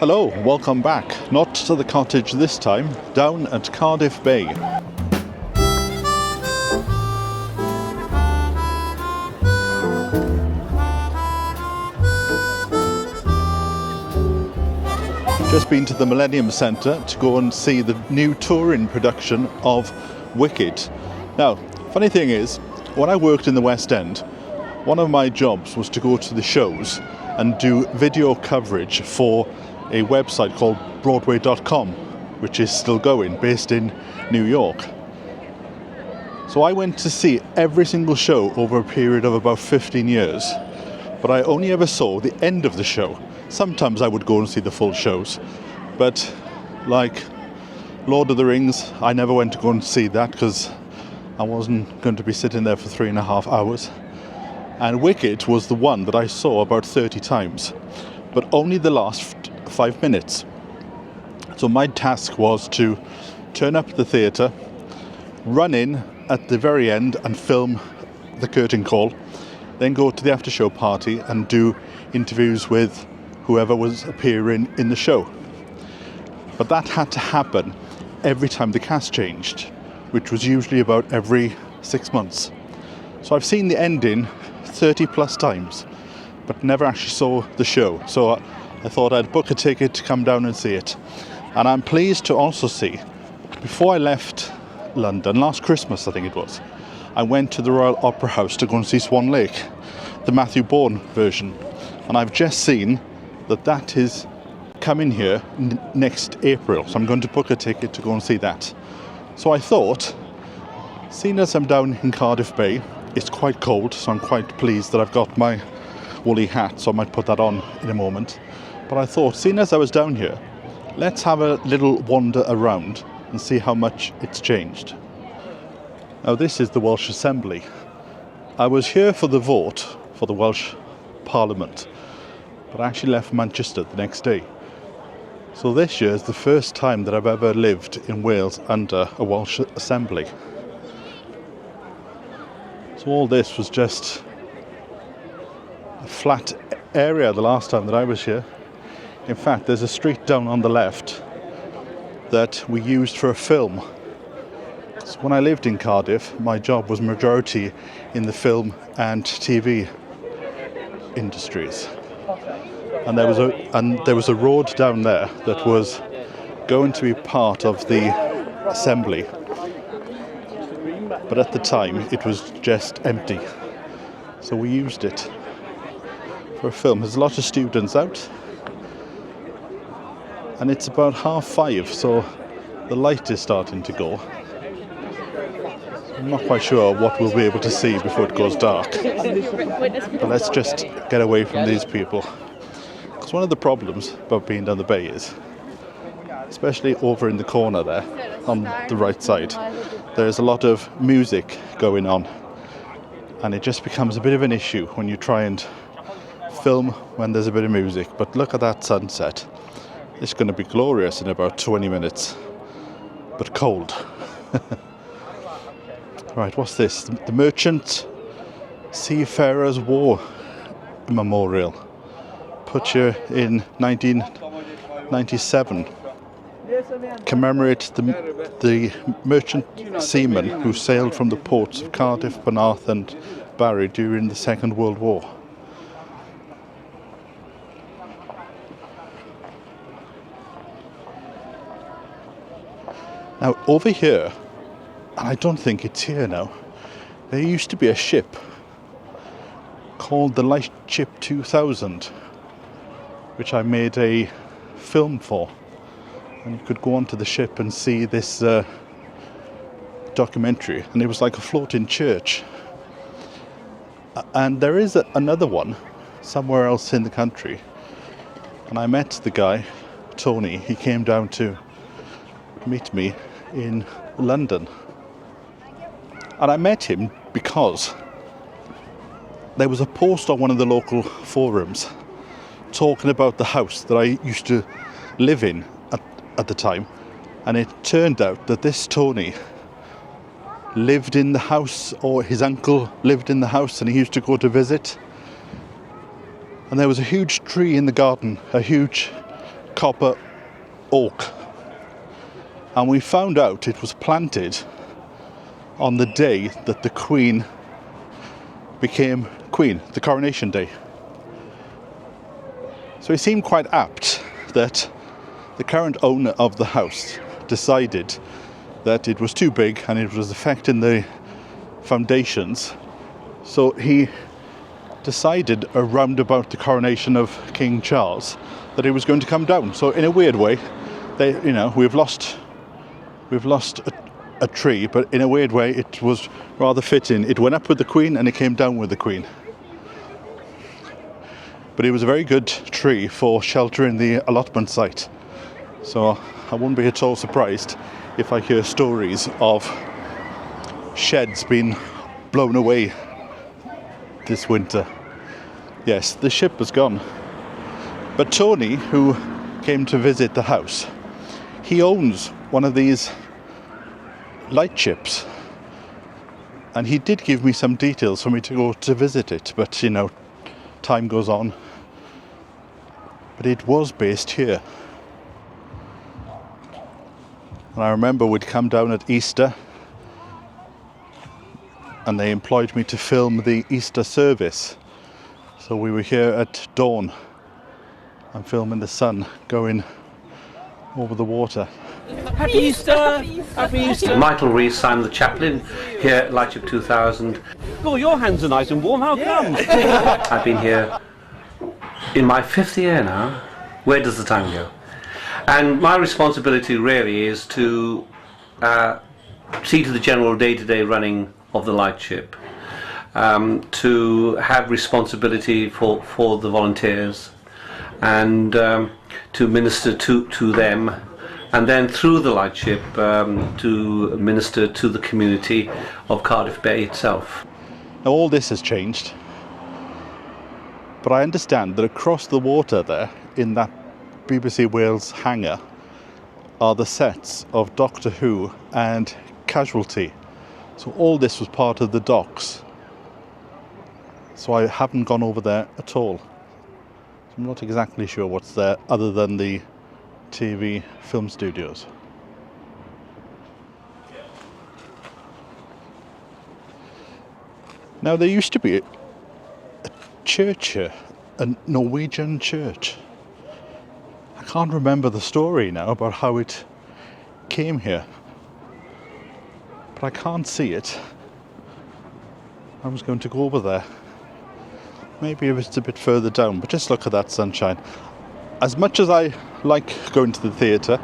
Hello, welcome back. Not to the cottage this time, down at Cardiff Bay. Just been to the Millennium Centre to go and see the new touring production of Wicked. Now, funny thing is, when I worked in the West End, one of my jobs was to go to the shows and do video coverage for a website called Broadway.com, which is still going, based in New York. So I went to see every single show over a period of about 15 years, but I only ever saw the end of the show. Sometimes I would go and see the full shows, but like Lord of the Rings, I never went to go and see that because I wasn't going to be sitting there for 3.5 hours. And Wicked was the one that I saw about 30 times, but only the last 5 minutes. So my task was to turn up at the theatre, run in at the very end and film the curtain call, then go to the after show party and do interviews with whoever was appearing in the show. But that had to happen every time the cast changed, which was usually about every 6 months. So I've seen the ending 30 plus times, but never actually saw the show. So I thought I'd book a ticket to come down and see it. And I'm pleased to also see, before I left London, last Christmas I think it was, I went to the Royal Opera House to go and see Swan Lake, the Matthew Bourne version. And I've just seen that is coming here next April. So I'm going to book a ticket to go and see that. So I thought, seeing as I'm down in Cardiff Bay, it's quite cold, so I'm quite pleased that I've got my woolly hat, so I might put that on in a moment. But I thought, seeing as I was down here, let's have a little wander around and see how much it's changed. Now this is the Welsh Assembly. I was here for the vote for the Welsh Parliament, but I actually left Manchester the next day. So this year is the first time that I've ever lived in Wales under a Welsh Assembly. So all this was just a flat area the last time that I was here. In fact, there's a street down on the left that we used for a film. So when I lived in Cardiff, my job was majority in the film and TV industries. And there was a road down there that was going to be part of the assembly. But at the time, it was just empty. So we used it for a film. There's a lot of students out. And it's about 5:30, so the light is starting to go. I'm not quite sure what we'll be able to see before it goes dark. But let's just get away from these people. Because one of the problems about being down the bay is, especially over in the corner there, on the right side, there's a lot of music going on. And it just becomes a bit of an issue when you try and film when there's a bit of music. But look at that sunset. It's going to be glorious in about 20 minutes, but cold. Right, what's this? The Merchant Seafarers War Memorial. Put here in 1997. Commemorates the merchant seamen who sailed from the ports of Cardiff, Penarth and Barry during the Second World War. Now over here, and I don't think it's here now, there used to be a ship called the Lightship 2000, which I made a film for. And you could go onto the ship and see this documentary, and it was like a floating church. And there is another one somewhere else in the country. And I met the guy, Tony. He came down to meet me in London. And I met him because there was a post on one of the local forums talking about the house that I used to live in at the time. And it turned out that this Tony lived in the house, or his uncle lived in the house, and he used to go to visit. And there was a huge tree in the garden, a huge copper oak, and we found out it was planted on the day that the Queen became Queen, the coronation day. So it seemed quite apt that the current owner of the house decided that it was too big and it was affecting the foundations. So he decided around about the coronation of King Charles that it was going to come down. So in a weird way, we've lost a tree, but in a weird way it was rather fitting. It went up with the Queen and it came down with the Queen. But it was a very good tree for sheltering the allotment site. So I wouldn't be at all surprised if I hear stories of sheds being blown away this winter. Yes, the ship was gone. But Tony, who came to visit the house, he owns one of these light ships. And he did give me some details for me to go to visit it, but time goes on. But it was based here. And I remember we'd come down at Easter and they employed me to film the Easter service. So we were here at dawn and filming the sun going over the water. Happy Easter! Happy Easter! Michael Rees, I'm the chaplain here at Lightship 2000. Oh, your hands are nice and warm, how come? I've been here in my 5th year now. Where does the time go? And my responsibility really is to see to the general day-to-day running of the lightship, to have responsibility for the volunteers, and to minister to them, and then through the lightship to minister to the community of Cardiff Bay itself. Now all this has changed, but I understand that across the water there, in that BBC Wales hangar, are the sets of Doctor Who and Casualty. So all this was part of the docks. So I haven't gone over there at all. So I'm not exactly sure what's there other than the TV film studios. Now there used to be a church here, a Norwegian church. I can't remember the story now about how it came here, but I can't see it. I was going to go over there. Maybe if it's a bit further down, but just look at that sunshine. As much as I like going to the theatre,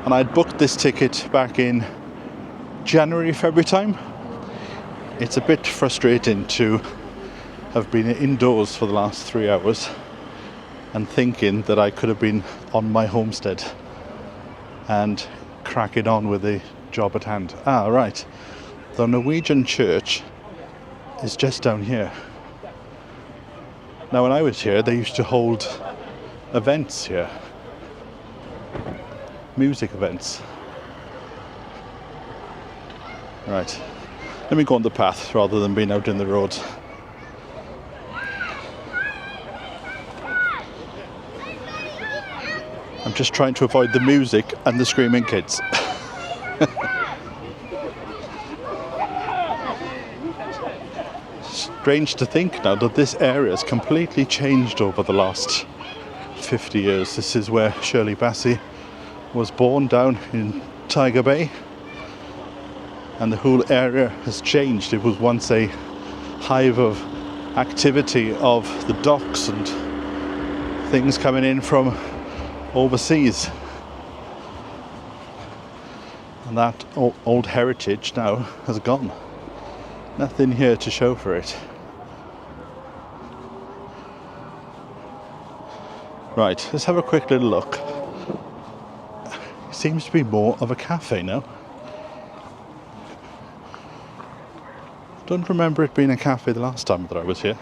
and I'd booked this ticket back in January, February time, it's a bit frustrating to have been indoors for the last 3 hours and thinking that I could have been on my homestead and cracking on with the job at hand. Ah, right. The Norwegian church is just down here. Now, when I was here, they used to hold events here. Music events. Right. Let me go on the path rather than being out in the road. I'm just trying to avoid the music and the screaming kids. Strange to think now that this area has completely changed over the last 50 years. This is where Shirley Bassey was born, down in Tiger Bay. And the whole area has changed. It was once a hive of activity of the docks and things coming in from overseas. And that old heritage now has gone. Nothing here to show for it. Right, let's have a quick little look. It seems to be more of a cafe now. Don't remember it being a cafe the last time that I was here.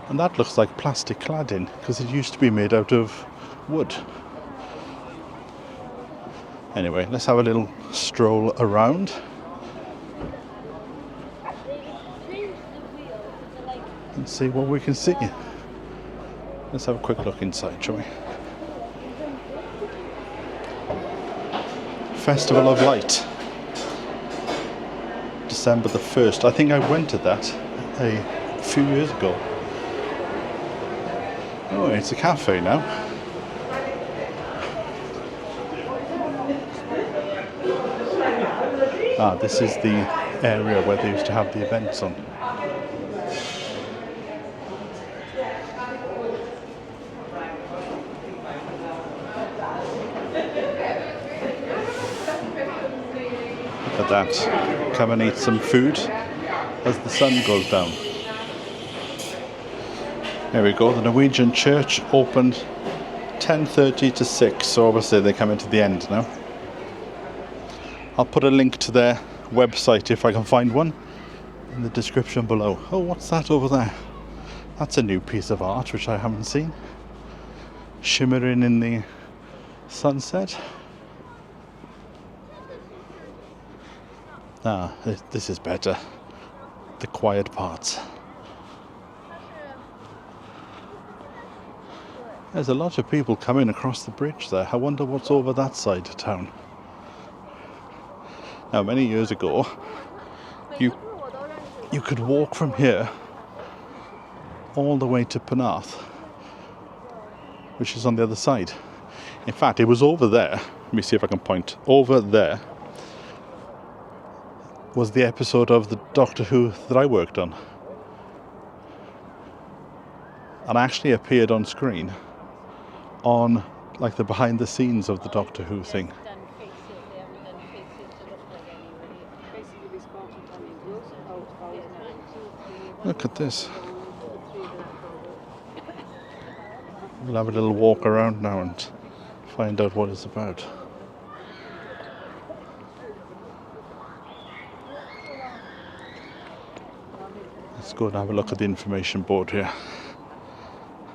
And that looks like plastic cladding, because it used to be made out of wood. Anyway, let's have a little stroll around. And see what we can see. Let's have a quick look inside, shall we? Festival of Light. December the 1st. I think I went to that a few years ago. Oh, it's a cafe now. Ah, this is the area where they used to have the events on. Look at that. Come and eat some food as the sun goes down. There we go. The Norwegian church opened 10:30 to 6, so obviously they come into the end now. I'll put a link to their website if I can find one in the description below. Oh, what's that over there? That's a new piece of art which I haven't seen. Shimmering in the sunset. Ah, this is better. The quiet parts. There's a lot of people coming across the bridge there. I wonder what's over that side of town. Now, many years ago, you could walk from here all the way to Penarth, which is on the other side. In fact, it was over there. Let me see if I can point. Over there was the episode of the Doctor Who that I worked on. And actually appeared on screen on like the behind the scenes of the Doctor Who thing. Look at this. We'll have a little walk around now and find out what it's about. Let's go and have a look at the information board here.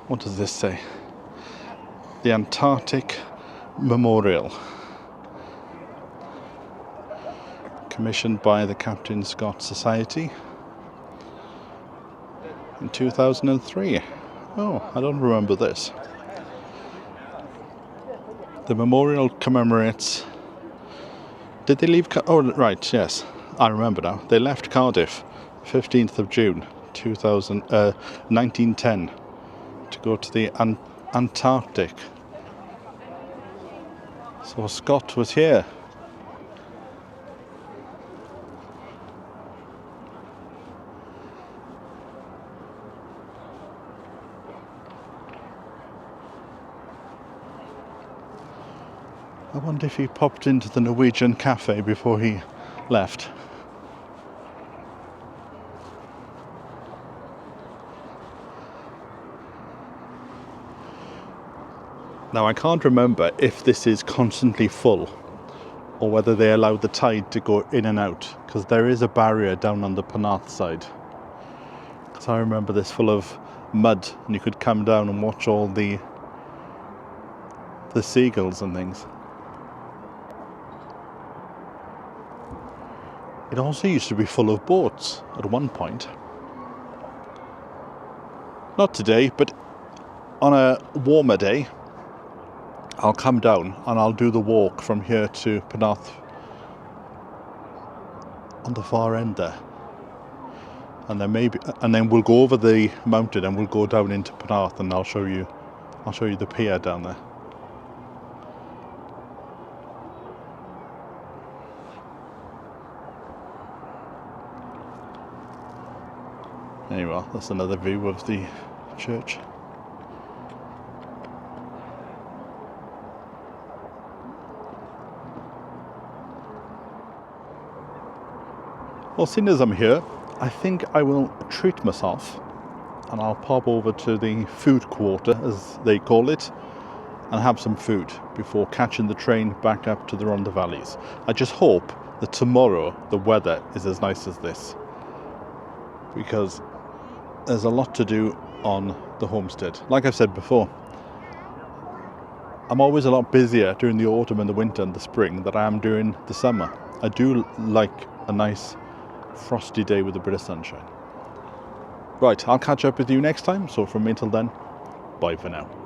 What does this say? The Antarctic Memorial. Commissioned by the Captain Scott Society in 2003. Oh, I don't remember this. The memorial commemorates... Did they leave... Oh, right, yes. I remember now. They left Cardiff 15th of June 1910 to go to the Antarctic. So Scott was here. I wonder if he popped into the Norwegian cafe before he left. Now I can't remember if this is constantly full or whether they allow the tide to go in and out, because there is a barrier down on the Penarth side. Because I remember this full of mud and you could come down and watch all the seagulls and things. It also used to be full of boats at one point. Not today, but on a warmer day, I'll come down and I'll do the walk from here to Penarth on the far end there. And then we'll go over the mountain and we'll go down into Penarth and I'll show you the pier down there. There you are, that's another view of the church. Well, seeing as I'm here, I think I will treat myself and I'll pop over to the food quarter, as they call it, and have some food before catching the train back up to the Rhondda Valleys. I just hope that tomorrow the weather is as nice as this, because there's a lot to do on the homestead. Like I've said before, I'm always a lot busier during the autumn and the winter and the spring than I am during the summer. I do like a nice frosty day with a bit of sunshine. Right, I'll catch up with you next time. So from me till then, Bye for now.